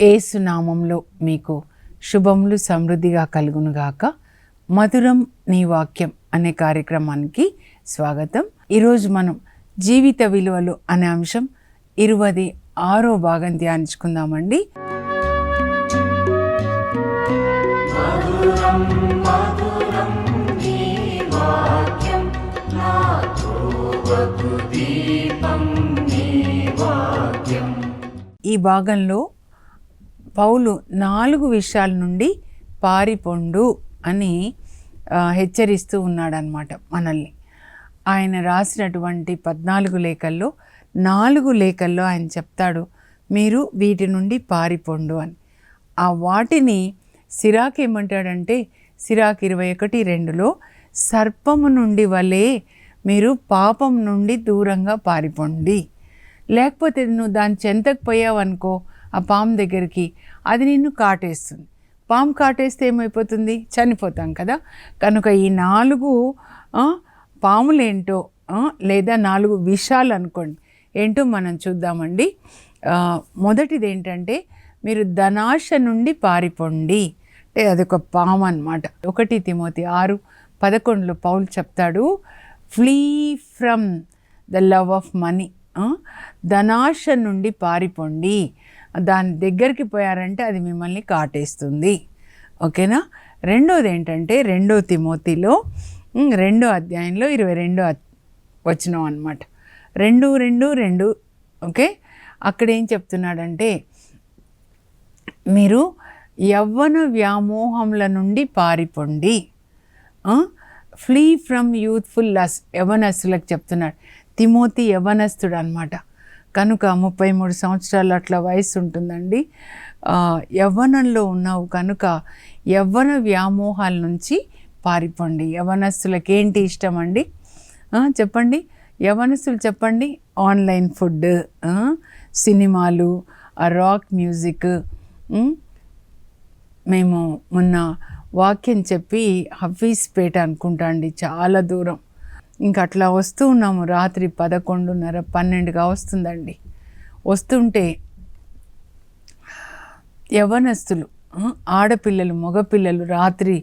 యేసు నామంలో మీకు శుభములు సమృద్ధిగా కలుగునుగాక. మధురం నీ వాక్యం అనే కార్యక్రమానికి స్వాగతం. ఈరోజు మనం జీవిత విలువలు అనే అంశం 26వ భాగం ధ్యానించుకుందామండి. ఈ భాగంలో పౌలు 4 విషయాల నుండి పారిపోండు అని హెచ్చరిస్తూ ఉన్నాడనమాట మనల్ని. ఆయన రాసినటువంటి 14 లేఖల్లో 4 లేఖల్లో ఆయన చెప్తాడు, మీరు వీటి నుండి పారిపోండు అని. ఆ వాటిని సిరాక్ ఏమంటాడంటే, సిరాక్ 21:2లో సర్పము నుండి వలె మీరు పాపం నుండి దూరంగా పారిపోండి. లేకపోతే నువ్వు దాని చెంతకు పోయావనుకో, ఆ పాము దగ్గరికి, అది నిన్ను కాటేస్తుంది. పాము కాటేస్తే ఏమైపోతుంది? చనిపోతాం కదా. కనుక ఈ 4 పాములేంటో లేదా 4 విషయాలు అనుకోండి ఏంటో మనం చూద్దామండి. మొదటిది ఏంటంటే, మీరు ధనాశ నుండి పారిపోండి. అంటే అదొక పాము అన్నమాట. 1 తిమోతి 6:11లో పౌలు చెప్తాడు, flee from the love of money. ధనాశ నుండి పారిపోండి. దాని దగ్గరికి పోయారంటే అది మిమ్మల్ని కాటేస్తుంది. ఓకేనా. రెండోది ఏంటంటే 2 తిమోతిలో 2వ అధ్యాయంలో 22వ వచనం అన్నమాట. 2:2 ఓకే. అక్కడ ఏం చెప్తున్నాడంటే, మీరు యవ్వన వ్యామోహముల నుండి పారిపోండి. Flee from youthful lusts. యవ్వనస్తులకు చెప్తున్నాడు. తిమోతి యవ్వనస్తుడు అనమాట. కనుక 33 సంవత్సరాలు అట్లా వయసు ఉంటుందండి. యవ్వనంలో ఉన్నావు కనుక యవ్వన వ్యామోహాల నుంచి పారిపోండి. యవ్వనస్తులకు ఏంటి ఇష్టం అండి? చెప్పండి యవ్వనస్తులు, చెప్పండి. ఆన్లైన్ ఫుడ్, సినిమాలు, రాక్ మ్యూజిక్. మేము మొన్న వాక్యం చెప్పి హఫీజ్పేట అనుకుంటా అండి, చాలా దూరం. ఇంకా అట్లా వస్తూ ఉన్నాము. రాత్రి 11:30, 12గా వస్తుందండి. వస్తుంటే యవ్వనస్తులు, ఆడపిల్లలు, మగపిల్లలు రాత్రి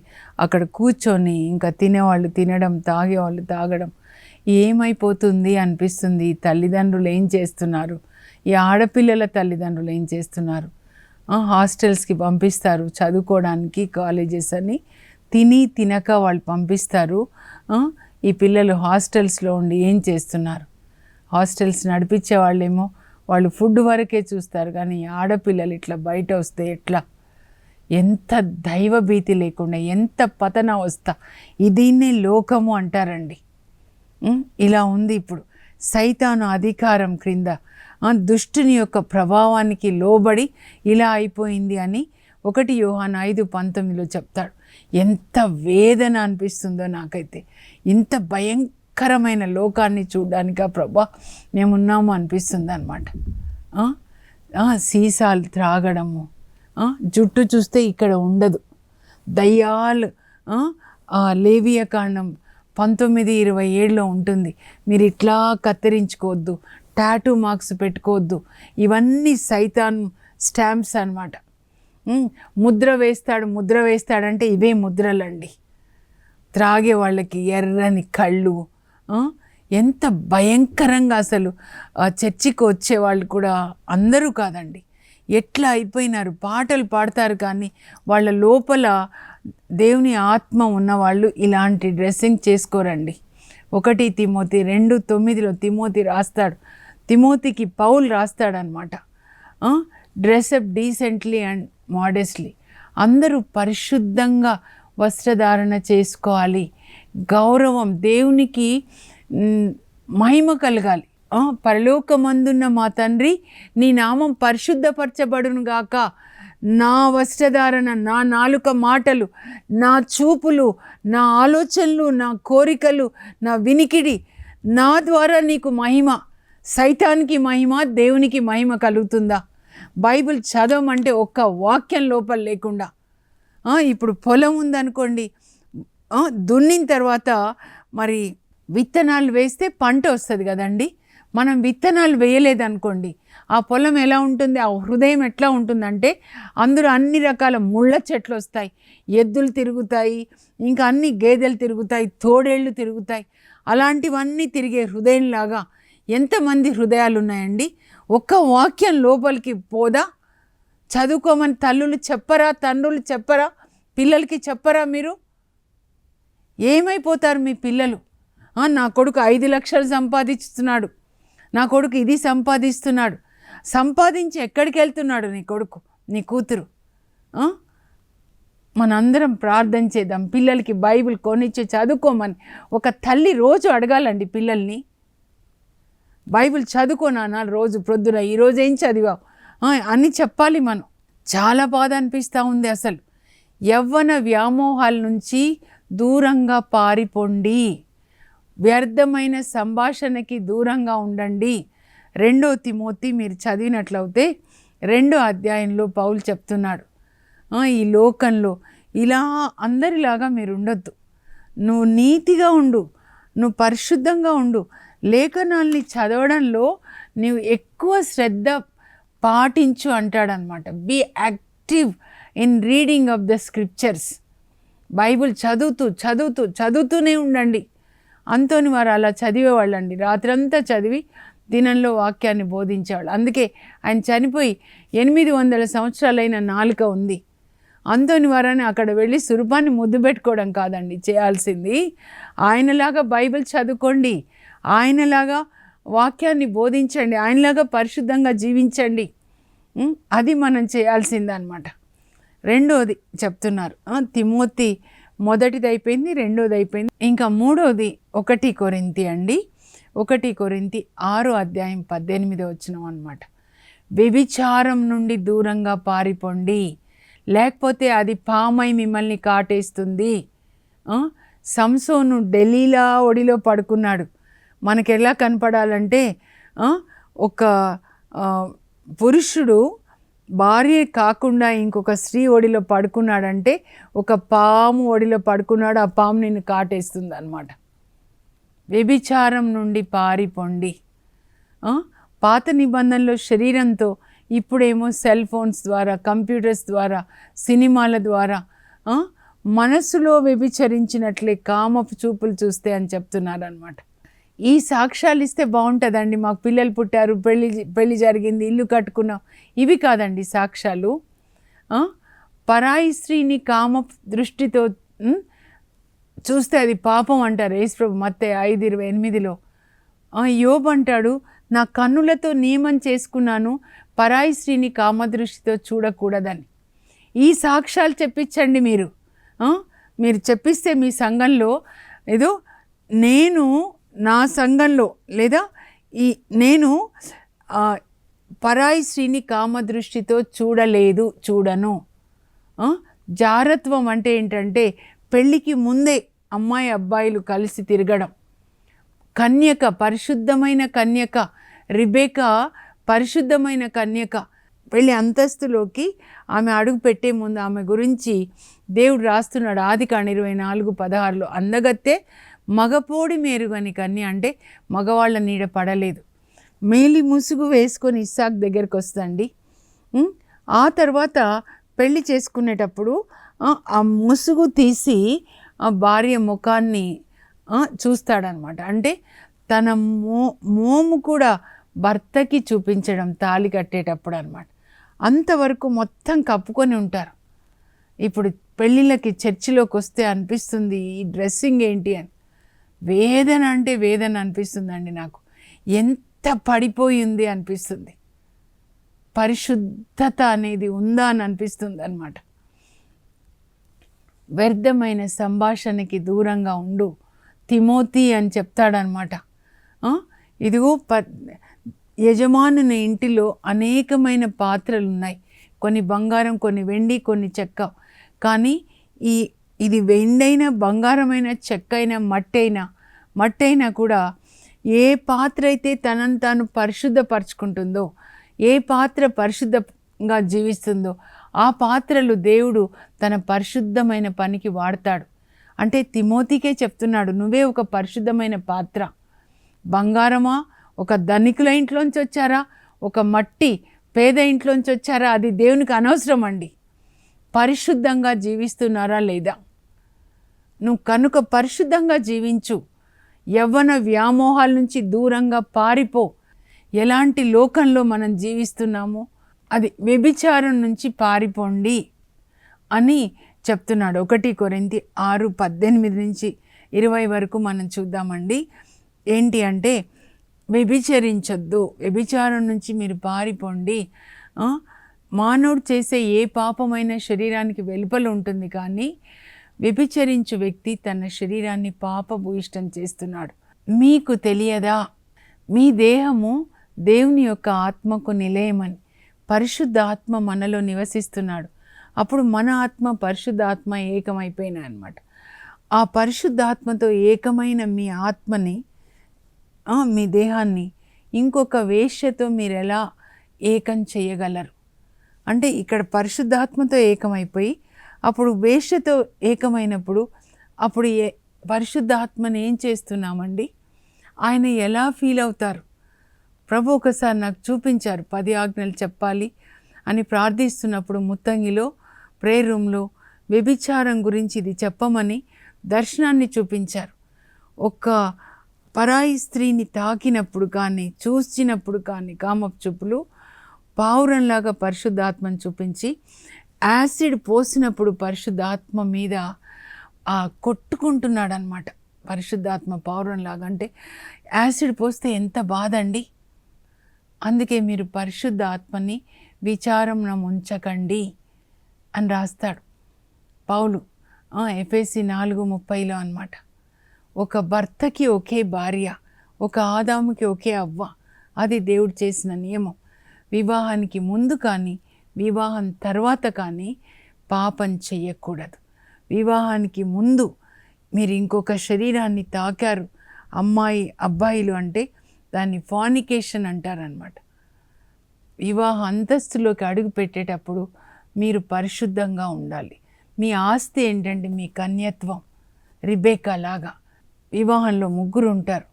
అక్కడ కూర్చొని ఇంకా తినేవాళ్ళు తినడం, తాగేవాళ్ళు తాగడం. ఏమైపోతుంది అనిపిస్తుంది. తల్లిదండ్రులు ఏం చేస్తున్నారు? ఈ ఆడపిల్లల తల్లిదండ్రులు ఏం చేస్తున్నారు? హాస్టల్స్కి పంపిస్తారు చదువుకోవడానికి, కాలేజెస్ అని. తినక వాళ్ళు పంపిస్తారు. ఈ పిల్లలు హాస్టల్స్లో ఉండి ఏం చేస్తున్నారు? హాస్టల్స్ నడిపించే వాళ్ళేమో వాళ్ళు ఫుడ్ వరకే చూస్తారు, కానీ ఆడపిల్లలు ఇట్లా బయట వస్తే ఎట్లా? ఎంత దైవభీతి లేకుండా, ఎంత పతనావస్థ. దీన్నే లోకము అంటారండి. ఇలా ఉంది ఇప్పుడు. సైతాను అధికారం క్రింద దుష్టుని యొక్క ప్రభావానికి లోబడి ఇలా అయిపోయింది అని 1 యోహాను 5:19లో చెప్తాడు. ఎంత వేదన అనిపిస్తుందో నాకైతే. ఇంత భయంకరమైన లోకాన్ని చూడడానికి ప్రభా మేమున్నాము అనిపిస్తుంది అనమాట. సీసాలు త్రాగడము, జుట్టు చూస్తే ఇక్కడ ఉండదు. దయ్యాలు, లేవియకాండం 19:27లో ఉంటుంది, మీరు ఇట్లా కత్తిరించుకోవద్దు, టాటూ మార్క్స్ పెట్టుకోవద్దు. ఇవన్నీ సైతాన్ స్టాంప్స్ అన్నమాట. ముద్ర వేస్తాడంటే ఇవే ముద్రలండి. త్రాగే వాళ్ళకి ఎర్రని కళ్ళు. ఎంత భయంకరంగా అసలు. చర్చికి వచ్చేవాళ్ళు కూడా అందరూ కాదండి, ఎట్లా అయిపోయినారు. పాటలు పాడతారు కానీ వాళ్ళ లోపల దేవుని ఆత్మ ఉన్నవాళ్ళు ఇలాంటి డ్రెస్సింగ్ చేసుకోరండి. 1 తిమోతి 2:9లో తిమోతి రాస్తాడు. తిమోతికి పౌలు రాస్తాడనమాట, డ్రెస్అప్ డీసెంట్లీ అండ్ మోడెస్ట్లీ. అందరూ పరిశుద్ధంగా వస్త్రధారణ చేసుకోవాలి. గౌరవం, దేవునికి మహిమ కలగాలి. పరలోకమందున్న మా తండ్రి, నీ నామం పరిశుద్ధపరచబడును గాక. నా వస్త్రధారణ, నా నాలుక మాటలు, నా చూపులు, నా ఆలోచనలు, నా కోరికలు, నా వినికిడి, నా ద్వారా నీకు మహిమ. సైతానికి మహిమ, దేవునికి మహిమ కలుగుతుందా? బైబిల్ చదవమంటే ఒక్క వాక్యం లోపల లేకుండా. ఇప్పుడు పొలం ఉందనుకోండి, దున్నిన తర్వాత మరి విత్తనాలు వేస్తే పంట వస్తుంది కదండి. మనం విత్తనాలు వేయలేదనుకోండి, ఆ పొలం ఎలా ఉంటుంది, ఆ హృదయం ఎట్లా ఉంటుందంటే అందులో అన్ని రకాల ముళ్ళ చెట్లు వస్తాయి, ఎద్దులు తిరుగుతాయి, ఇంకా అన్ని గేదెలు తిరుగుతాయి, తోడేళ్ళు తిరుగుతాయి. అలాంటివన్నీ తిరిగే హృదయంలాగా ఎంతమంది హృదయాలు ఉన్నాయండి. ఒక్క వాక్యం లోపలికి పోదా? చదువుకోమని తల్లులు చెప్పరా, తండ్రులు చెప్పరా, పిల్లలకి చెప్పరా? మీరు ఏమైపోతారు మీ పిల్లలు? నా కొడుకు 5 లక్షలు సంపాదిస్తున్నాడు, నా కొడుకు ఇది సంపాదిస్తున్నాడు. సంపాదించి ఎక్కడికి వెళ్తున్నాడు నీ కొడుకు, నీ కూతురు? మనందరం ప్రార్థన చేద్దాం, పిల్లలకి బైబిల్ కొనిచ్చి చదువుకోమని. ఒక తల్లి రోజు అడగాలండి పిల్లల్ని, బైబిల్ చదువుకోనా రోజు ప్రొద్దున, ఈరోజు ఏం చదివావు అని చెప్పాలి మనం. చాలా బాధ అనిపిస్తూ ఉంది అసలు. యవ్వన వ్యామోహాల నుంచి దూరంగా పారిపోండి, వ్యర్థమైన సంభాషణకి దూరంగా ఉండండి. 2 తిమోతి మీరు చదివినట్లయితే 2వ అధ్యాయంలో పౌలు చెప్తున్నాడు, ఈ లోకంలో ఇలా అందరిలాగా మీరు ఉండొద్దు, నువ్వు నీతిగా ఉండు, నువ్వు పరిశుద్ధంగా ఉండు, లేఖనాల్ని చదవడంలో నువ్వు ఎక్కువ శ్రద్ధ పాటించు అంటాడనమాట. Be active in reading of the scriptures. Bible చదువుతూనే ఉండండి. అంతోని వారు అలా చదివేవాళ్ళండి, రాత్రంతా చదివి దినంలో వాక్యాన్ని బోధించేవాళ్ళు. అందుకే ఆయన చనిపోయి 800 సంవత్సరాలైన నాలుక ఉంది. అంతోని వారని అక్కడ వెళ్ళి సురూపాన్ని ముద్దు పెట్టుకోవడం కాదండి చేయాల్సింది, ఆయనలాగా బైబిల్ చదువుకోండి, ఆయనలాగా వాక్యాన్ని బోధించండి, ఆయనలాగా పరిశుద్ధంగా జీవించండి. అది మనం చేయాల్సిందనమాట. 2వది చెప్తున్నారు, తిమోతి 1ది అయిపోయింది, 2వది అయిపోయింది. ఇంకా 3వది 1 కొరింథీ అండి. 1 కొరింథీ 6వ అధ్యాయం 18వ వచనం అన్నమాట. వ్యభిచారం నుండి దూరంగా పారిపోండి, లేకపోతే అది పామై మిమ్మల్ని కాటేస్తుంది. సంసోను డెలీలా ఒడిలో పడుకున్నాడు. మనకు ఎలా కనపడాలంటే ఒక పురుషుడు భార్య కాకుండా ఇంకొక స్త్రీ ఒడిలో పడుకున్నాడంటే ఒక పాము ఒడిలో పడుకున్నాడు, ఆ పాము నిన్ను కాటేస్తుంది అన్నమాట. వ్యభిచారం నుండి పారిపోండి. పాత నిబంధనలో శరీరంతో, ఇప్పుడేమో సెల్ ఫోన్స్ ద్వారా, కంప్యూటర్స్ ద్వారా, సినిమాల ద్వారా మనసులో వ్యభిచరించినట్లే కామపు చూపులు చూస్తే అని చెప్తున్నారనమాట. ఈ సాక్ష్యాలు ఇస్తే బాగుంటుందండి, మాకు పిల్లలు పుట్టారు, పెళ్ళి జరిగింది, ఇల్లు కట్టుకున్నాం, ఇవి కాదండి సాక్ష్యాలు. పరాయి స్త్రీని కామ దృష్టితో చూస్తే అది పాపం అంటారు యేసుప్రభు మత్తయి 5:28లో. యోబు అంటాడు, నా కన్నులతో నియమం చేసుకున్నాను, పరాయి స్త్రీని కామదృష్టితో చూడకూడదని. ఈ సాక్ష్యాలు చెప్పించండి మీరు. మీరు చెప్పిస్తే మీ సంఘంలో ఏదో నేను నా సంఘంలో లేదా నేను పరాయి స్త్రీని కామదృష్టితో చూడను. జారత్వం అంటే ఏంటంటే పెళ్ళికి ముందే అమ్మాయి అబ్బాయిలు కలిసి తిరగడం. కన్యక, పరిశుద్ధమైన కన్యక రిబేకా, పరిశుద్ధమైన కన్యక. పెళ్ళి అంతస్తులోకి ఆమె అడుగు పెట్టే ముందు ఆమె గురించి దేవుడు రాస్తున్నాడు ఆదికాండం 24:16లో. అందగత్తే మగపోడి మేరుగని కన్య, అంటే మగవాళ్ళ నీడ పడలేదు. మేలి ముసుగు వేసుకొని ఇస్సాకు దగ్గరికి వస్తుందండి. ఆ తర్వాత పెళ్ళి చేసుకునేటప్పుడు ఆ ముసుగు తీసి ఆ భార్య ముఖాన్ని చూస్తాడనమాట. అంటే తన మోము కూడా భర్తకి చూపించడం తాళి కట్టేటప్పుడు అనమాట. అంతవరకు మొత్తం కప్పుకొని ఉంటారు. ఇప్పుడు పెళ్ళిళ్ళకి చర్చిలోకి వస్తే అనిపిస్తుంది ఈ డ్రెస్సింగ్ ఏంటి అని. వేదన అంటే వేదన అనిపిస్తుందండి నాకు. ఎంత పడిపోయింది అనిపిస్తుంది. పరిశుద్ధత అనేది ఉందా అని అనిపిస్తుంది అన్నమాట. వ్యర్థమైన సంభాషణకి దూరంగా ఉండు తిమోతి అని చెప్తాడనమాట. ఇదిగో యజమానుని ఇంటిలో అనేకమైన పాత్రలు ఉన్నాయి, కొన్ని బంగారం, కొన్ని వెండి, కొన్ని చెక్క. కానీ ఇది వెండైనా, బంగారమైన, చెక్కైనా, మట్టైనా కూడా ఏ పాత్ర అయితే తనను తాను పరిశుద్ధపరచుకుంటుందో, ఏ పాత్ర పరిశుద్ధంగా జీవిస్తుందో ఆ పాత్రలు దేవుడు తన పరిశుద్ధమైన పనికి వాడతాడు. అంటే తిమోతికే చెప్తున్నాడు, నువ్వే ఒక పరిశుద్ధమైన పాత్ర. బంగారమా, ఒక ధనికుల ఇంట్లోంచి వచ్చారా, ఒక మట్టి పేద ఇంట్లోంచి వచ్చారా, అది దేవునికి అనవసరం అండి. పరిశుద్ధంగా జీవిస్తున్నారా లేదా? నువ్వు కనుక పరిశుద్ధంగా జీవించు. యవ్వన వ్యామోహాల నుంచి దూరంగా పారిపో. ఎలాంటి లోకంలో మనం జీవిస్తున్నామో అది వ్యభిచారం నుంచి పారిపోండి అని చెప్తున్నాడు. 1 కొరింథీ 6:18-20 వరకు మనం చూద్దామండి. ఏంటి అంటే, వ్యభిచరించొద్దు, వ్యభిచారం నుంచి మీరు పారిపోండి. మానవుడు చేసే ఏ పాపమైన శరీరానికి వెలుపల ఉంటుంది, కానీ వ్యభిచరించు వ్యక్తి తన శరీరాన్ని పాపభూయిష్టం చేస్తున్నాడు. మీకు తెలియదా మీ దేహము దేవుని యొక్క ఆత్మకు నిలయమని? పరిశుద్ధ ఆత్మ మనలో నివసిస్తున్నాడు. అప్పుడు మన ఆత్మ పరిశుద్ధ ఆత్మ ఏకమైపోయినాయి అన్నమాట. ఆ పరిశుద్ధాత్మతో ఏకమైన మీ ఆత్మని, మీ దేహాన్ని ఇంకొక వేశ్యతో మీరు ఎలా ఏకం చేయగలరు? అంటే ఇక్కడ పరిశుద్ధాత్మతో ఏకమైపోయి అప్పుడు వేశ్యతో ఏకమైనప్పుడు అప్పుడు పరిశుద్ధాత్మని ఏం చేస్తున్నామండి? ఆయన ఎలా ఫీల్ అవుతారు? ప్రభు ఒకసారి నాకు చూపించారు. 10 ఆజ్ఞలు చెప్పాలి అని ప్రార్థిస్తున్నప్పుడు ముత్తంగిలో ప్రేయర్ రూమ్లో వ్యభిచారం గురించి ఇది చెప్పమని దర్శనాన్ని చూపించారు. ఒక పరాయి స్త్రీని తాకినప్పుడు కానీ చూసినప్పుడు కానీ కామపు చూపులు పావురంలాగా పరిశుద్ధాత్మను చూపించి యాసిడ్ పోసినప్పుడు పరిశుద్ధాత్మ మీద కొట్టుకుంటున్నాడు అనమాట. పరిశుద్ధాత్మ పావురంలాగా, అంటే యాసిడ్ పోస్తే ఎంత బాధ అండి. అందుకే మీరు పరిశుద్ధ ఆత్మని విచారంన ఉంచకండి అని రాస్తాడు పౌలు ఎఫెసీ 4:30 అన్నమాట. ఒక భర్తకి ఒకే భార్య, ఒక ఆదాముకి ఒకే అవ్వ. అది దేవుడు చేసిన నియమం. వివాహానికి ముందు కానీ వివాహం తర్వాత కానీ పాపం చెయ్యకూడదు. వివాహానికి ముందు మీరు ఇంకొక శరీరాన్ని తాకారు, అమ్మాయి అబ్బాయిలు, అంటే దాన్ని ఫార్నికేషన్ అంటారనమాట. వివాహ అంతస్తులోకి అడుగు పెట్టేటప్పుడు మీరు పరిశుద్ధంగా ఉండాలి. మీ ఆస్తి ఏంటంటే మీ కన్యత్వం. రిబేకా లాగా వివాహంలో 3 ఉంటారు.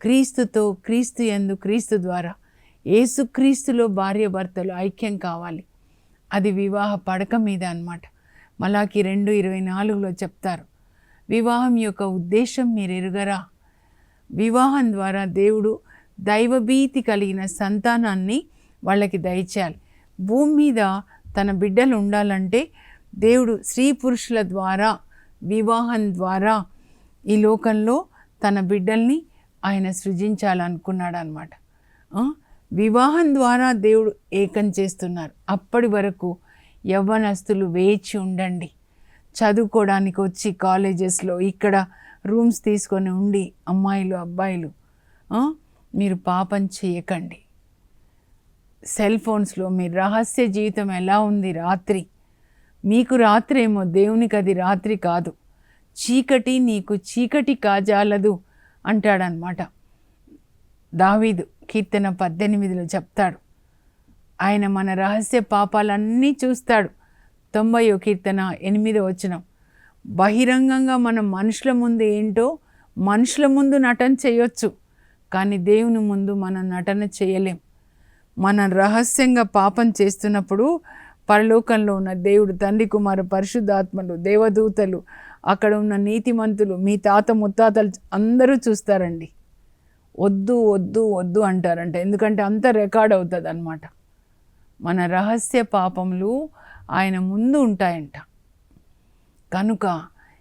క్రీస్తుతో, క్రీస్తు యందు, క్రీస్తు ద్వారా యేసుక్రీస్తులో భార్య భర్తలు ఐక్యం కావాలి. అది వివాహ పడక మీద అన్నమాట. మలాకి 2:24 చెప్తారు, వివాహం యొక్క ఉద్దేశం మీరు ఎరుగరా? వివాహం ద్వారా దేవుడు దైవభీతి కలిగిన సంతానాన్ని వాళ్ళకి దయచేయాలి. భూమి మీద తన బిడ్డలు ఉండాలంటే దేవుడు స్త్రీ పురుషుల ద్వారా, వివాహం ద్వారా ఈ లోకంలో తన బిడ్డల్ని ఆయన సృజించాలనుకున్నాడు అన్నమాట. వివాహం ద్వారా దేవుడు ఏకం చేస్తున్నారు. అప్పటి వరకు యవ్వనస్తులు వేచి ఉండండి. చదువుకోవడానికి వచ్చి కాలేజెస్లో ఇక్కడ రూమ్స్ తీసుకొని ఉండి అమ్మాయిలు అబ్బాయిలు మీరు పాపం చేయకండి. సెల్ ఫోన్స్లో మీ రహస్య జీవితం ఎలా ఉంది? రాత్రి మీకు రాత్రి ఏమో, దేవునికి అది రాత్రి కాదు. చీకటి నీకు చీకటి కాజాలదు అంటాడనమాట దావీదు. కీర్తన 18 చెప్తాడు. ఆయన మన రహస్య పాపాలన్నీ చూస్తాడు. 90వ కీర్తన 8 బహిరంగంగా మనం మనుషుల ముందు ఏంటో మనుషుల ముందు నటన చేయొచ్చు, కానీ దేవుని ముందు మనం నటన చేయలేం. మనం రహస్యంగా పాపం చేస్తున్నప్పుడు పరలోకంలో ఉన్న దేవుడు, తండ్రి, కుమార, పరిశుద్ధాత్మలు, దేవదూతలు, అక్కడ ఉన్న నీతిమంతులు, మీ తాత ముత్తాతలు అందరూ చూస్తారండి. వద్దు వద్దు వద్దు అంటారంట. ఎందుకంటే అంత రికార్డ్ అవుతుంది అన్నమాట. మన రహస్య పాపములు ఆయన ముందు ఉంటాయంట. కనుక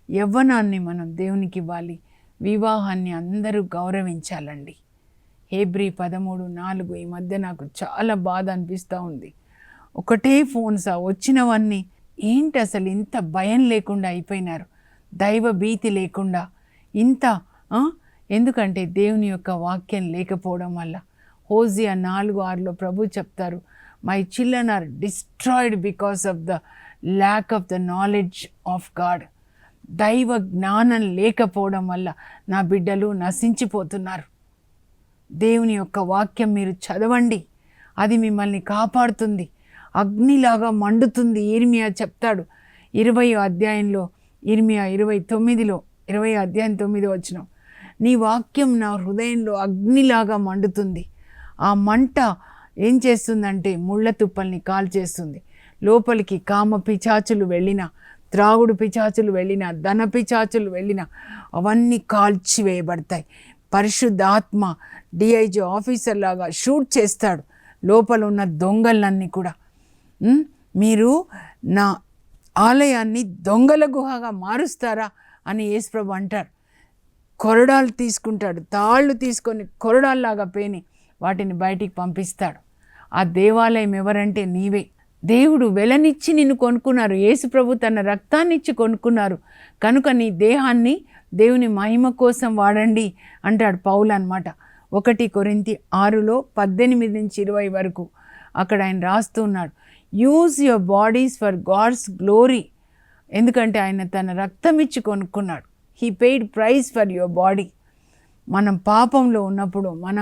యవ్వనాన్ని మనం దేవునికి ఇవ్వాలి. వివాహాన్ని అందరూ గౌరవించాలండి. హెబ్రీ 13:4 ఈ మధ్య నాకు చాలా బాధ అనిపిస్తూ ఉంది. ఒకటే ఫోన్స్, వచ్చినవన్నీ ఏంటి అసలు ఇంత భయం లేకుండా అయిపోయినారు, దైవ భీతి లేకుండా ఇంత. ఎందుకంటే దేవుని యొక్క వాక్యం లేకపోవడం వల్ల. హోసియా 4:6 ప్రభు చెప్తారు, my children are destroyed because of the lack of the knowledge of God. దైవ జ్ఞానం లేకపోవడం వల్ల నా బిడ్డలు నశించిపోతున్నారు. దేవుని యొక్క వాక్యం మీరు చదవండి, అది మిమ్మల్ని కాపాడుతుంది, అగ్నిలాగా మండుతుంది. ఇర్మియా చెప్తాడు 20వ అధ్యాయంలో, ఇర్మియా 20వ అధ్యాయం 9 నీ వాక్యం నా హృదయంలో అగ్నిలాగా మండుతుంది. ఆ మంట ఏం చేస్తుందంటే ముళ్ళ తుప్పల్ని కాల్చేస్తుంది. లోపలికి కామ పిచాచులు వెళ్ళినా, త్రాగుడు పిచాచులు వెళ్ళినా, ధన పిచాచులు వెళ్ళినా అవన్నీ కాల్చివేయబడతాయి. పరిశుద్ధాత్మ డిఐజీ ఆఫీసర్ లాగా షూట్ చేస్తాడు లోపల ఉన్న దొంగలన్నీ కూడా. మీరు నా ఆలయాన్ని దొంగల గుహగా మారుస్తారా అని యేసుప్రభు అంటారు. కొరడాలు తీసుకుంటాడు, తాళ్ళు తీసుకొని కొరడాల్లాగా పేని వాటిని బయటికి పంపిస్తాడు. ఆ దేవాలయం ఎవరంటే నీవే. దేవుడు వెలనిచ్చి నిన్ను కొనుక్కున్నారు. యేసుప్రభు తన రక్తాన్ని ఇచ్చి కొనుక్కున్నారు. కనుక నీ దేహాన్ని దేవుని మహిమ కోసం వాడండి అంటాడు పౌలు అన్నమాట. 1 కొరింథీ 6:18-20 వరకు అక్కడ ఆయన రాస్తూ ఉన్నాడు. Use your bodies for God's glory. ఎందుకంటే ఆయన తన రక్తం ఇచ్చి కొనుక్కున్నాడు. He paid price for your body. మనం పాపంలో ఉన్నప్పుడు మన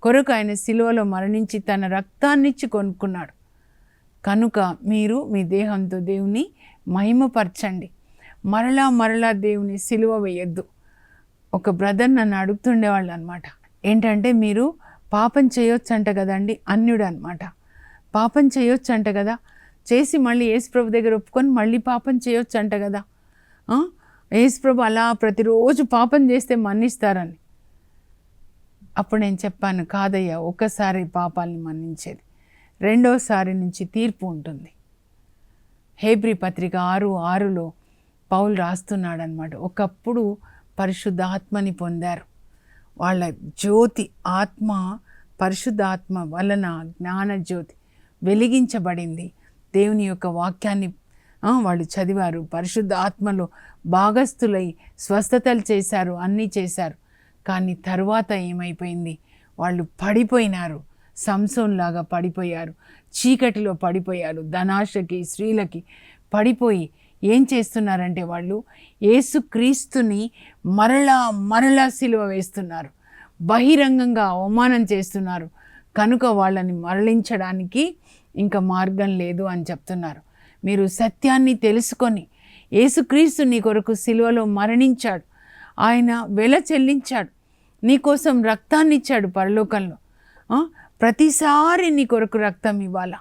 కొరకు ఆయన సిలువలో మరణించి తన రక్తాన్నిచ్చి కొనుక్కున్నాడు. కనుక మీరు మీ దేహంతో దేవుని మహిమపరచండి. మరలా దేవుని సిలువ వేయొద్దు. ఒక బ్రదర్ నన్ను అడుగుతుండేవాళ్ళు అనమాట. ఏంటంటే మీరు పాపం చేయొచ్చంట కదండి, అన్యుడు అనమాట. పాపం చేయొచ్చంట కదా, చేసి మళ్ళీ యేసుప్రభు దగ్గర ఒప్పుకొని మళ్ళీ పాపం చేయొచ్చంట కదా. యేసుప్రభు అలా ప్రతిరోజు పాపం చేస్తే మన్నిస్తారని. అప్పుడు నేను చెప్పాను, కాదయ్యా, ఒక్కసారి పాపాలని మన్నించేది, రెండోసారి నుంచి తీర్పు ఉంటుంది. హెబ్రీ పత్రిక 6:6లో పౌలు రాస్తున్నాడనమాట. ఒకప్పుడు పరిశుద్ధాత్మని పొందారు. వాళ్ళ జ్యోతి ఆత్మ, పరిశుద్ధాత్మ వలన జ్ఞాన జ్యోతి వెలిగించబడింది. దేవుని యొక్క వాక్యాన్ని వాళ్ళు చదివారు, పరిశుద్ధ ఆత్మలో భాగస్థులై స్వస్థతలు చేశారు, అన్నీ చేశారు. కానీ తరువాత ఏమైపోయింది, వాళ్ళు పడిపోయినారు. సంసోన్లాగా పడిపోయారు, చీకటిలో పడిపోయారు, ధనాశకి స్త్రీలకి పడిపోయి ఏం చేస్తున్నారంటే వాళ్ళు యేసుక్రీస్తుని మరలా సిలువ వేస్తున్నారు, బహిరంగంగా అవమానం చేస్తున్నారు. కనుక వాళ్ళని మరలించడానికి ఇంకా మార్గం లేదు అని చెప్తున్నారు. మీరు సత్యాన్ని తెలుసుకొని, యేసుక్రీస్తు నీ కొరకు సిలువలో మరణించాడు, ఆయన వెల చెల్లించాడు, నీకోసం రక్తాన్ని ఇచ్చాడు పరలోకంలో. ప్రతిసారి నీ కొరకు రక్తం ఇవ్వాలా?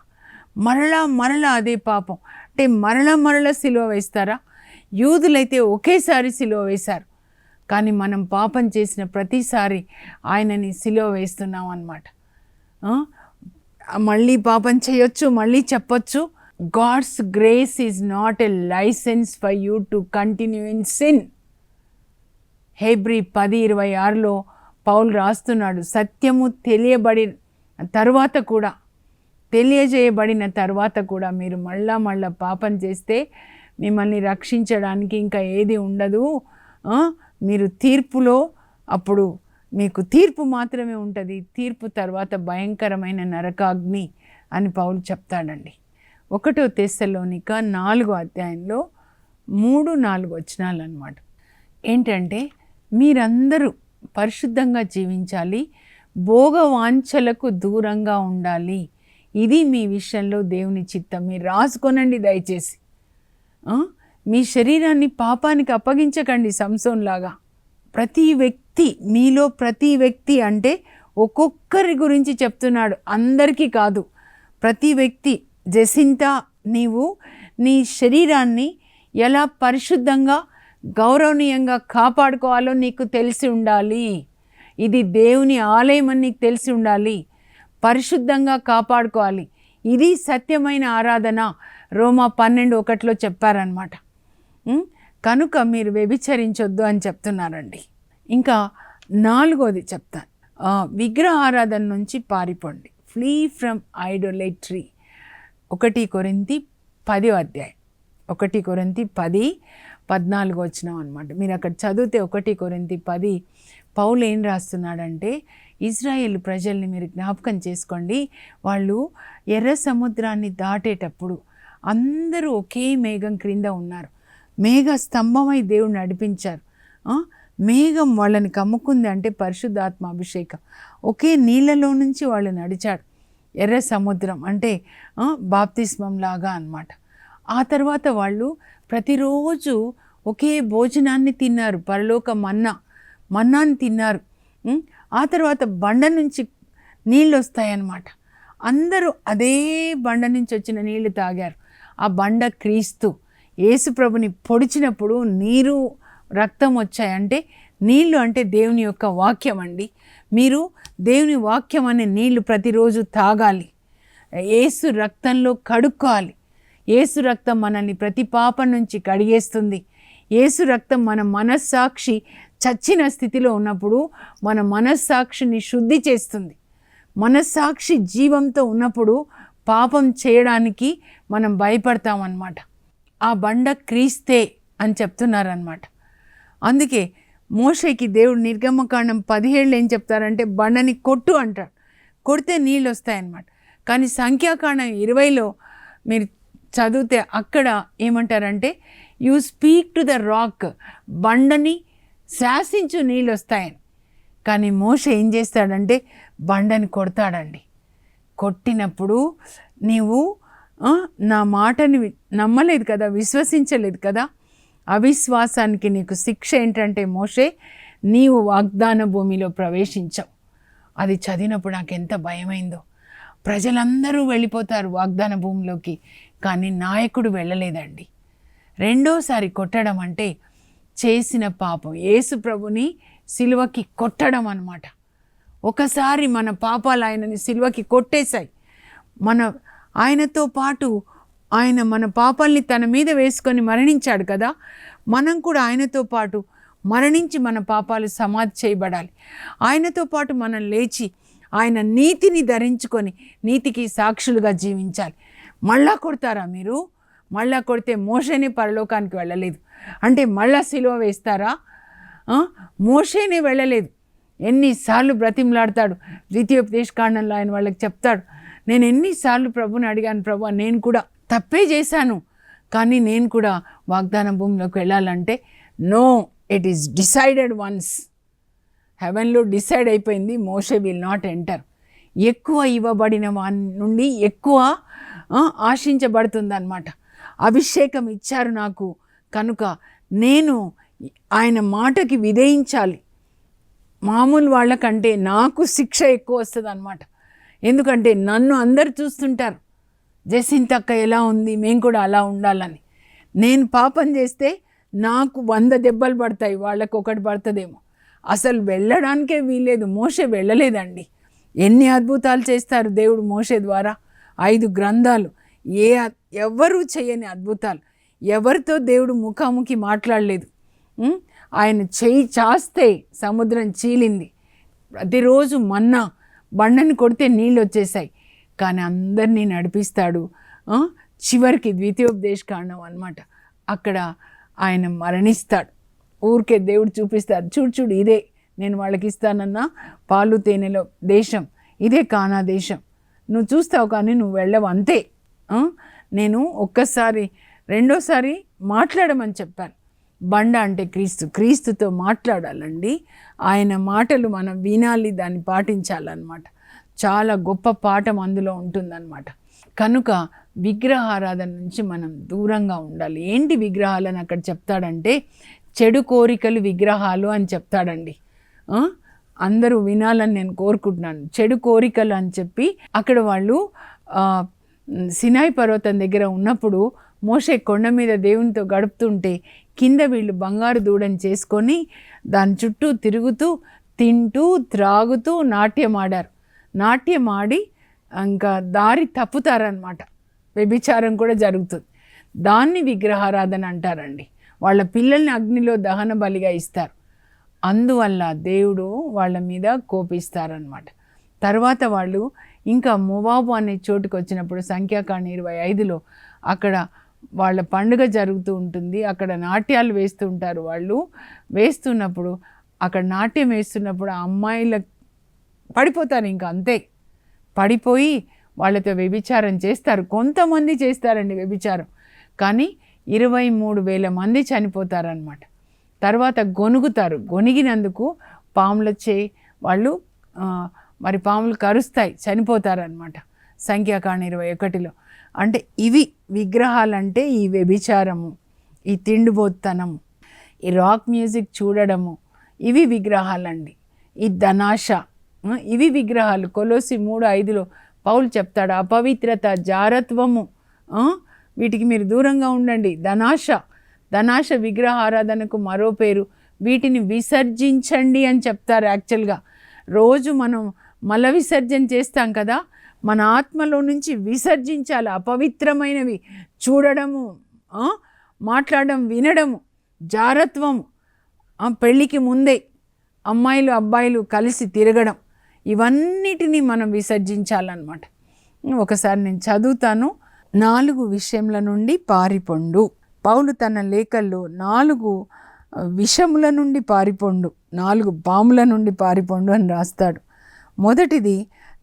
మరలా అదే పాపం అంటే మరలా సిలువ వేస్తారా? యూదులైతే ఒకేసారి సిలువ వేశారు, కానీ మనం పాపం చేసిన ప్రతిసారి ఆయనని సిలువ వేస్తున్నాం అన్నమాట. మళ్ళీ పాపం చేయొచ్చు, మళ్ళీ చెప్పొచ్చు. God's grace is not a licence for you to continue in sin. Hebrews 10:26లో పౌలు రాస్తున్నాడు, సత్యము తెలియజేయబడిన తర్వాత కూడా మీరు మళ్ళా పాపం చేస్తే మిమ్మల్ని రక్షించడానికి ఇంకా ఏది ఉండదు. మీరు తీర్పులో అప్పుడు మీకు తీర్పు మాత్రమే ఉంటుంది, తీర్పు తర్వాత భయంకరమైన నరకాగ్ని అని పౌలు చెప్తాడండి. 1 తెస్సలోనిక 4 3-4 వచనాలు అన్నమాట. ఏంటంటే మీరందరూ పరిశుద్ధంగా జీవించాలి, భోగవాంఛలకు దూరంగా ఉండాలి, ఇది మీ విషయంలో దేవుని చిత్తం. మీరు రాసుకొనండి దయచేసి. మీ శరీరాన్ని పాపానికి అప్పగించకండి సంసోన్లాగా. మీలో ప్రతి వ్యక్తి అంటే ఒక్కొక్కరి గురించి చెప్తున్నాడు, అందరికీ కాదు. ప్రతి వ్యక్తి, జెసింతా, నీవు నీ శరీరాన్ని ఎలా పరిశుద్ధంగా గౌరవనీయంగా కాపాడుకోవాలో నీకు తెలిసి ఉండాలి. ఇది దేవుని ఆలయం అని నీకు తెలిసి ఉండాలి. పరిశుద్ధంగా కాపాడుకోవాలి. ఇది సత్యమైన ఆరాధన. రోమా 12:1లో చెప్పారనమాట. కనుక మీరు వ్యభిచరించొద్దు అని చెప్తున్నారండి. ఇంకా 4వది చెప్తాను, విగ్రహారాధన నుంచి పారిపోండి. Flee from ఐడోలేట్రీ. 1 కొరింథీ 10 1 కొరింథీ 10:14 వచ్చినాం అనమాట. మీరు అక్కడ చదివితే 1 కొరింథీ 10 పౌలు ఏం రాస్తున్నాడంటే, ఇజ్రాయేల్ ప్రజల్ని మీరు జ్ఞాపకం చేసుకోండి. వాళ్ళు ఎర్ర సముద్రాన్ని దాటేటప్పుడు అందరూ ఒకే మేఘం క్రింద ఉన్నారు. మేఘ స్తంభమై దేవుడు నడిపించారు. మేఘం వాళ్ళని కమ్ముకుంది అంటే పరిశుద్ధాత్మ అభిషేకం. ఒకే నీళ్ళలో నుంచి వాళ్ళు నడిచాడు. ఎర్ర సముద్రం అంటే బాప్తిస్మం లాగా అన్నమాట. ఆ తర్వాత వాళ్ళు ప్రతిరోజు ఒకే భోజనాన్ని తిన్నారు, పరలోక మన్నాని తిన్నారు. ఆ తర్వాత బండ నుంచి నీళ్ళు వస్తాయన్నమాట. అందరూ అదే బండ నుంచి వచ్చిన నీళ్లు తాగారు. ఆ బండ క్రీస్తు. యేసు ప్రభుని పొడిచినప్పుడు నీరు రక్తం వచ్చాయంటే నీళ్ళు అంటే దేవుని యొక్క వాక్యం అండి. మీరు దేవుని వాక్యం అనే నీళ్లు ప్రతిరోజు తాగాలి. యేసు రక్తంలో కడుక్కోవాలి. యేసు రక్తం మనల్ని ప్రతి పాపం నుంచి కడిగేస్తుంది. యేసు రక్తం మన మనస్సాక్షి చచ్చిన స్థితిలో ఉన్నప్పుడు మన మనస్సాక్షిని శుద్ధి చేస్తుంది. మనస్సాక్షి జీవంతో ఉన్నప్పుడు పాపం చేయడానికి మనం భయపడతామన్నమాట. ఆ బండ క్రీస్తే అని చెప్తున్నారన్నమాట. అందుకే మోషేకి దేవుడు నిర్గమకాండం 17 ఏం చెప్తారంటే బండని కొట్టు అంటాడు. కొడితే నీళ్ళు వస్తాయన్నమాట. కానీ సంఖ్యాకాండం 20లో మీరు చదివితే అక్కడ ఏమంటారంటే you speak to the rock, బండని శాసించు నీళ్ళు వస్తాయని. కానీ మోషే ఏం చేస్తాడంటే బండని కొడతాడండి. కొట్టినప్పుడు నీవు నా మాటని నమ్మలేదు కదా, విశ్వసించలేదు కదా, అవిశ్వాసానికి నీకు శిక్ష ఏంటంటే మోషే నీవు వాగ్దాన భూమిలో ప్రవేశించవు. అది చదివినప్పుడు నాకు ఎంత భయమైందో. ప్రజలందరూ వెళ్ళిపోతారు వాగ్దాన భూమిలోకి, కానీ నాయకుడు వెళ్ళలేదండి. రెండోసారి కొట్టడం అంటే చేసిన పాపం, యేసు ప్రభుని సిలువకి కొట్టడం అన్నమాట. ఒకసారి మన పాపాలు ఆయనని సిలువకి కొట్టేశాయి. ఆయనతో పాటు ఆయన మన పాపాల్ని తన మీద వేసుకొని మరణించాడు కదా, మనం కూడా ఆయనతో పాటు మరణించి మన పాపాలు సమాధి చేయబడాలి. ఆయనతో పాటు మనం లేచి ఆయన నీతిని ధరించుకొని నీతికి సాక్షులుగా జీవించాలి. మళ్ళా కొడతారా మీరు? మళ్ళా కొడితే మోషేనే పరలోకానికి వెళ్ళలేదు అంటే మళ్ళా సిలువ వేస్తారా? మోషేనే వెళ్ళలేదు. ఎన్నిసార్లు బ్రతిమలాడతాడు. ద్వితీయోపదేశకాండంలో ఆయన వాళ్ళకి చెప్తాడు, నేను ఎన్నిసార్లు ప్రభుని అడిగాను, ప్రభు నేను కూడా తప్పే చేశాను, కానీ నేను కూడా వాగ్దాన భూమిలోకి వెళ్ళాలంటే no, it is decided once. హెవెన్లో డిసైడ్ అయిపోయింది, మోషే విల్ నాట్ ఎంటర్. ఎక్కువ ఇవ్వబడిన వాని నుండి ఎక్కువ ఆశించబడుతుంది అన్నమాట. అభిషేకం ఇచ్చారు నాకు కనుక నేను ఆయన మాటకి విధేయించాలి. మామూలు వాళ్ళకంటే నాకు శిక్ష ఎక్కువ వస్తుంది అన్నమాట. ఎందుకంటే నన్ను అందరు చూస్తుంటారు, జసింతక్క ఎలా ఉంది, మేము కూడా అలా ఉండాలని. నేను పాపం చేస్తే నాకు 100 దెబ్బలు పడతాయి, వాళ్ళకు ఒకటి పడుతుందేమో. అసలు వెళ్ళడానికే వీలేదు. మోషే వెళ్ళలేదండి. ఎన్ని అద్భుతాలు చేస్తారు దేవుడు మోషే ద్వారా. 5 గ్రంథాలు, ఎవరు చేయని అద్భుతాలు. ఎవరితో దేవుడు ముఖాముఖి మాట్లాడలేదు. ఆయన చెయ్యి చాస్తే సముద్రం చీలింది. ప్రతిరోజు మన్నా, బండని కొడితే నీళ్ళు వచ్చేసాయి. కానీ అందరినీ నడిపిస్తాడు. చివరికి ద్వితీయోపదేశకాండం అన్నమాట, అక్కడ ఆయన మరణిస్తాడు. ఊరికే దేవుడు చూపిస్తాడు, చూడు ఇదే నేను వాళ్ళకి ఇస్తానన్న పాలు తేనెలో దేశం, ఇదే కానా దేశం. నువ్వు చూస్తావు కానీ నువ్వు వెళ్ళవు, అంతే. నేను ఒక్కసారి రెండోసారి మాట్లాడమని చెప్పాను. బండ అంటే క్రీస్తుతో మాట్లాడాలండి. ఆయన మాటలు మనం వినాలి, దాన్ని పాటించాలన్నమాట. చాలా గొప్ప పాఠం అందులో ఉంటుందన్నమాట. కనుక విగ్రహారాధన నుంచి మనం దూరంగా ఉండాలి. ఏంటి విగ్రహాలని అక్కడ చెప్తాడంటే చెడు కోరికలు విగ్రహాలు అని చెప్తాడండి. అందరూ వినాలని నేను కోరుకుంటున్నాను. చెడు కోరికలు అని చెప్పి అక్కడ వాళ్ళు సినాయి పర్వతం దగ్గర ఉన్నప్పుడు మోషే కొండ మీద దేవునితో గడుపుతుంటే కింద వీళ్ళు బంగారు దూడని చేసుకొని దాని చుట్టూ తిరుగుతూ తింటూ త్రాగుతూ నాట్యం ఆడారు. నాట్యం ఆడి ఇంకా దారి తప్పుతారనమాట. వ్యభిచారం కూడా జరుగుతుంది. దాన్ని విగ్రహారాధన అంటారండి. వాళ్ళ పిల్లల్ని అగ్నిలో దహన బలిగా ఇస్తారు. అందువల్ల దేవుడు వాళ్ళ మీద కోపిస్తారనమాట. తర్వాత వాళ్ళు ఇంకా మోవాబు అనే చోటుకు వచ్చినప్పుడు సంఖ్యాకాండం 25లో అక్కడ వాళ్ళ పండుగ జరుగుతూ ఉంటుంది. అక్కడ నాట్యాలు వేస్తూ ఉంటారు. వాళ్ళు వేస్తున్నప్పుడు అక్కడ నాట్యం వేస్తున్నప్పుడు ఆ అమ్మాయిల పడిపోతారు, ఇంకా అంతే. పడిపోయి వాళ్ళతో వ్యభిచారం చేస్తారు. కొంతమంది చేస్తారండి వ్యభిచారం, కానీ 23,000 మంది చనిపోతారనమాట. తర్వాత గొనుగుతారు. గొనిగినందుకు పాములు వాళ్ళు మరి పాములు కరుస్తాయి, చనిపోతారనమాట. సంఖ్యాకాండం 21లో. అంటే ఇవి విగ్రహాలంటే ఈ వ్యభిచారము, ఈ తిండిబోత్తనము, ఈ రాక్ మ్యూజిక్ చూడడము, ఇవి విగ్రహాలండి. ఈ ధనాశ, ఇవి విగ్రహాలు. కొలోసి 3:5లో పౌలు చెప్తాడు, అపవిత్రత, జారత్వము, వీటికి మీరు దూరంగా ఉండండి. ధనాశ విగ్రహారాధనకు మరో పేరు. వీటిని విసర్జించండి అని చెప్తారు. యాక్చువల్గా రోజు మనం మల విసర్జన చేస్తాం కదా, మన ఆత్మలో నుంచి విసర్జించాలి. అపవిత్రమైనవి చూడడము, మాట్లాడడం, వినడము, జారత్వము, పెళ్ళికి ముందే అమ్మాయిలు అబ్బాయిలు కలిసి తిరగడం, ఇవన్నిటినీ మనం విసర్జించాలన్నమాట. ఒకసారి నేను చదువుతాను. 4 విషయముల నుండి పారిపొండు. పౌలు తన లేఖల్లో 4 విషముల నుండి పారిపొండు, 4 పాముల నుండి పారిపొండు అని రాస్తాడు. మొదటిది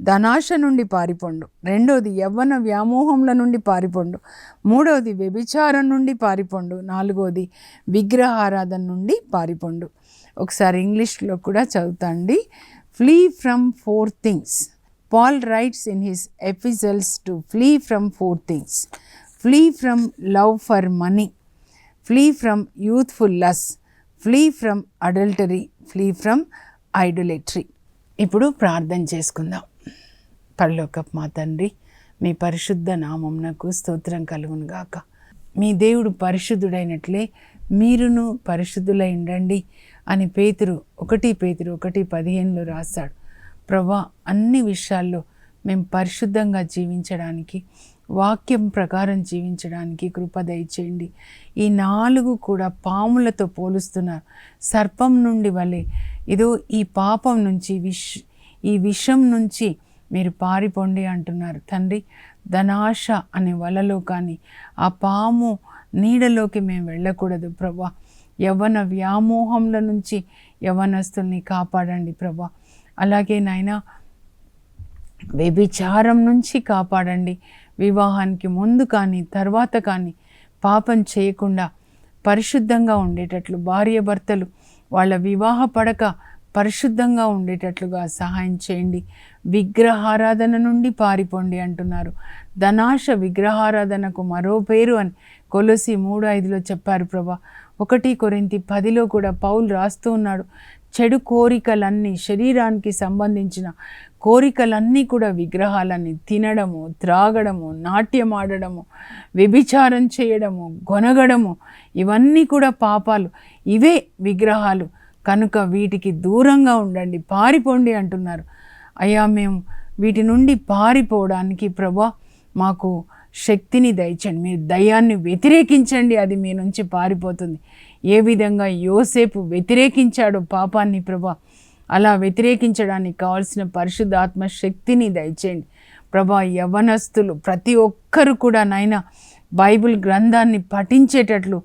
ధనాశ నుండి పారిపొండు, రెండోది యవ్వన వ్యామోహంల నుండి పారిపొండు, మూడవది వ్యభిచారం నుండి పారిపొండు, నాలుగవది విగ్రహారాధన నుండి పారిపొండు. ఒకసారి ఇంగ్లీష్లో కూడా చదువుతాండి. Flee from 4 things. Paul writes in his epistles to flee from 4 things. Flee from love for money, flee from youthful lust, flee from adultery, flee from idolatry. ఇప్పుడు ప్రార్థన చేసుకుందాం. పరలోకపు మా తండ్రి, మీ పరిశుద్ధ నామమునకు స్తోత్రం కలుగును గాక. మీ దేవుడు పరిశుద్ధుడైనట్లే మీరును పరిశుద్ధులై ఉండండి అని పేతురు 1:15 రాశాడు. ప్రభా, అన్ని విషయాల్లో మేము పరిశుద్ధంగా జీవించడానికి, వాక్యం ప్రకారం జీవించడానికి కృప దయచేయండి. ఈ 4 కూడా పాములతో పోలుస్తున్నారు. సర్పం నుండి వలె ఇదో ఈ పాపం నుంచి, ఈ విషం నుంచి మీరు పారిపోండి అంటున్నారు తండ్రి. ధనాశ అనే వలలో కానీ ఆ పాము నీడలోకి మేము వెళ్ళకూడదు ప్రభా. యవ్వన వ్యామోహంల నుంచి యవ్వనస్తుల్ని కాపాడండి ప్రభా. అలాగే నాయనా, వ్యభిచారం నుంచి కాపాడండి. వివాహానికి ముందు కానీ తర్వాత కానీ పాపం చేయకుండా పరిశుద్ధంగా ఉండేటట్లు, భార్య భర్తలు వాళ్ళ వివాహ పడక పరిశుద్ధంగా ఉండేటట్లుగా సహాయం చేయండి. విగ్రహారాధన నుండి పారిపోండి అంటున్నారు. ధనాశ విగ్రహారాధనకు మరో పేరు అని కొలొస్సీ 3:5 చెప్పారు ప్రభా. 1 కొరింథీ 10 కూడా పౌలు రాస్తూ ఉన్నాడు. చెడు కోరికలన్నీ, శరీరానికి సంబంధించిన కోరికలన్నీ కూడా విగ్రహాలన్నీ, తినడము, త్రాగడము, నాట్యమాడడము, వ్యభిచారం చేయడము, గొనగడము, ఇవన్నీ కూడా పాపాలు. ఇవే విగ్రహాలు కనుక వీటికి దూరంగా ఉండండి, పారిపోండి అంటున్నారు. అయ్యా, మేము వీటి నుండి పారిపోవడానికి ప్రభా మాకు శక్తిని దయచండి. మీరు దయ్యాన్ని వ్యతిరేకించండి, అది మీ నుంచి పారిపోతుంది. ఏ విధంగా యోసేపు వ్యతిరేకించాడో పాపాన్ని ప్రభా, అలా వ్యతిరేకించడానికి కావాల్సిన పరిశుద్ధాత్మ శక్తిని దయచేయండి ప్రభా. యవ్వనస్తులు ప్రతి ఒక్కరు కూడా నాయనా బైబిల్ గ్రంథాన్ని పఠించేటట్లు,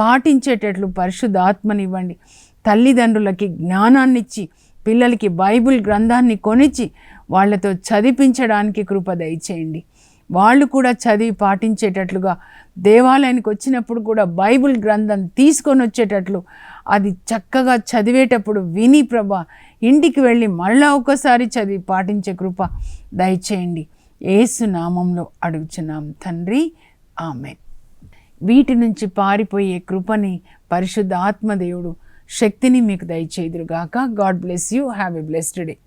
పాటించేటట్లు పరిశుద్ధాత్మనివ్వండి. తల్లిదండ్రులకి జ్ఞానాన్నిచ్చి పిల్లలకి బైబిల్ గ్రంథాన్ని కొనిచ్చి వాళ్ళతో చదివించడానికి కృప దయచేయండి. వాళ్ళు కూడా చదివి పాటించేటట్లుగా, దేవాలయానికి వచ్చినప్పుడు కూడా బైబిల్ గ్రంథం తీసుకొని వచ్చేటట్లు, అది చక్కగా చదివేటప్పుడు విని ప్రభా ఇంటికి వెళ్ళి మళ్ళా ఒకసారి చదివి పాటించే కృప దయచేయండి. యేసు నామంలో అడుగుచున్నాం తండ్రి, ఆమేన్. వీటి నుంచి పారిపోయే కృపని పరిశుద్ధ ఆత్మదేవుడు శక్తిని మీకు దయచేయుదురుగాక. God bless you. Have a blessed day.